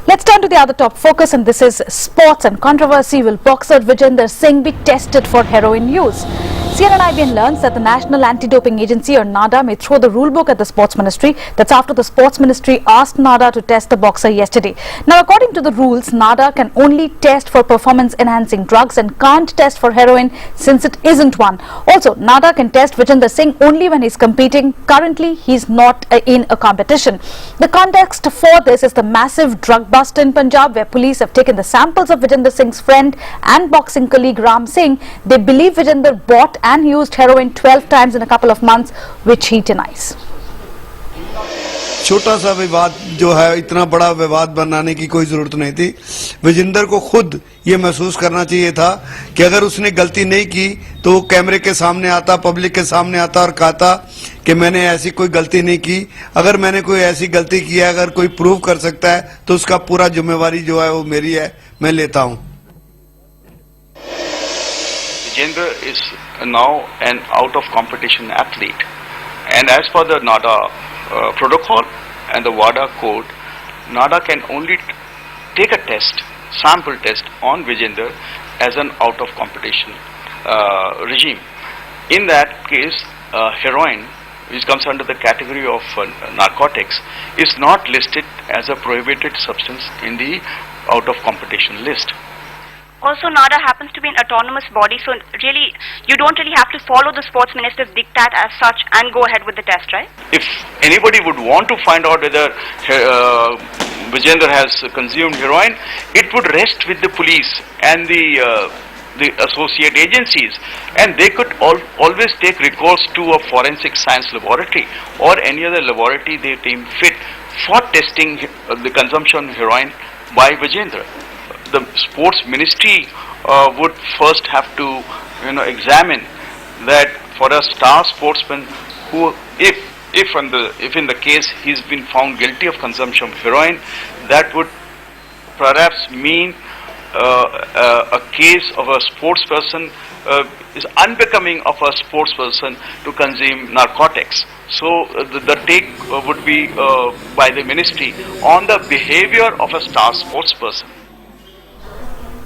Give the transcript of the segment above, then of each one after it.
Let's turn to the other top focus, and this is sports and controversy. Will boxer Vijender Singh be tested for heroin use? CNN-IBN learns that the National Anti-Doping Agency, or NADA, may throw the rule book at the Sports Ministry. That's after the Sports Ministry asked NADA to test the boxer yesterday. Now, according to the rules, NADA can only test for performance-enhancing drugs and can't test for heroin since it isn't one. Also, NADA can test Vijender Singh only when he's competing. Currently, he's not in a competition. The context for this is the massive drug bust in Punjab, where police have taken the samples of Vijender Singh's friend and boxing colleague Ram Singh. They believe Vijender bought and used heroin 12 times in a couple of months, which he denies. छोटा सा विवाद जो है, इतना बड़ा विवाद बनाने की कोई जरूरत नहीं थी। विजेंदर को खुद ये महसूस करना चाहिए था कि अगर उसने गलती नहीं की तो वो कैमरे के सामने आता, पब्लिक के सामने आता और कहता कि मैंने ऐसी कोई गलती नहीं की। अगर मैंने कोई ऐसी गलती की है, अगर कोई प्रूव कर सकता है तो उसका पूरा जिम्मेवारी जो है वो मेरी है, मैं लेता हूं। Vijender is now an out-of-competition athlete, and as per the NADA protocol and the WADA code, NADA can only take a test, sample test on Vijender as an out-of-competition regime. In that case, heroin, which comes under the category of narcotics, is not listed as a prohibited substance in the out-of-competition list. Also, NADA happens to be an autonomous body, so really, you don't really have to follow the sports minister's diktat as such and go ahead with the test, right? If anybody would want to find out whether Vijender has consumed heroin, it would rest with the police and the associate agencies, and they could always take recourse to a forensic science laboratory or any other laboratory they deem fit for testing the consumption of heroin by Vijender. The sports ministry would first have to, examine that for a star sportsman who, if in the case he's been found guilty of consumption of heroin, that would perhaps mean a case of a sports person is unbecoming of a sports person to consume narcotics. So the take would be by the ministry on the behavior of a star sports person.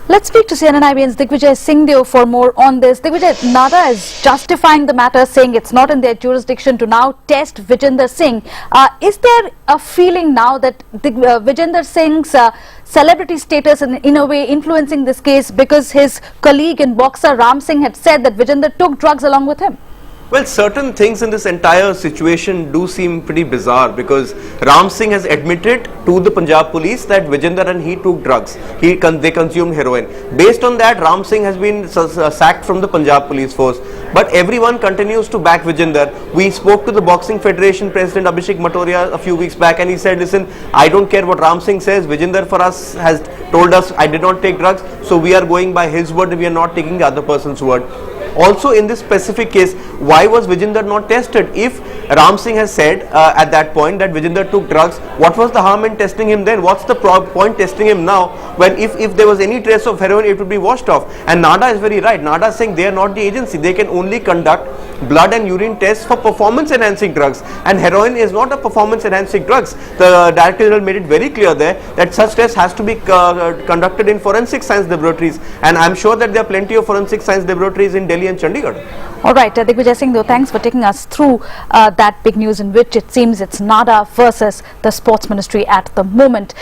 Let's speak to CNN-IBN's Vijender Singh for more on this. Vijender, NADA is justifying the matter, saying it's not in their jurisdiction to now test Vijender Singh. Is there a feeling now that Vijender Singh's celebrity status in a way influencing this case, because his colleague and boxer Ram Singh had said that Vijender took drugs along with him? Well, certain things in this entire situation do seem pretty bizarre, because Ram Singh has admitted to the Punjab police that Vijender and he took drugs. They consumed heroin. Based on that, Ram Singh has been sacked from the Punjab police force. But everyone continues to back Vijender. We spoke to the Boxing Federation President Abhishek Matoria a few weeks back, and he said, listen, I don't care what Ram Singh says. Vijender for us has told us I did not take drugs, so we are going by his word, we are not taking the other person's word. Also, in this specific case, why was Vijender not tested? If Ram Singh has said at that point that Vijender took drugs, what was the harm in testing him then? What's the point testing him now, when if there was any trace of heroin, it would be washed off? And NADA is very right. NADA is saying they are not the agency. They can only conduct blood and urine tests for performance enhancing drugs, and heroin is not a performance enhancing drugs. The Director General made it very clear there that such tests has to be conducted in forensic science laboratories, and I'm sure that there are plenty of forensic science laboratories in Delhi and Chandigarh. All right, Vijender Singh, thanks for taking us through that big news, in which it seems it's NADA versus the Sports Ministry at the moment.